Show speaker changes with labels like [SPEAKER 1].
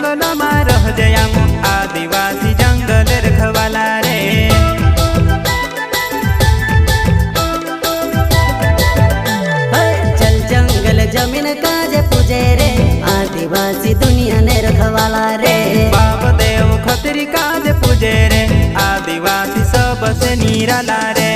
[SPEAKER 1] जंगल में रह जया आदिवासी जंगल रखवाला रे।
[SPEAKER 2] चल जंगल जमीन काज पूजे रे आदिवासी दुनिया ने रखवाला रे।
[SPEAKER 1] बाप देव खतरी काज पूजे रे आदिवासी सबसे निराला रे।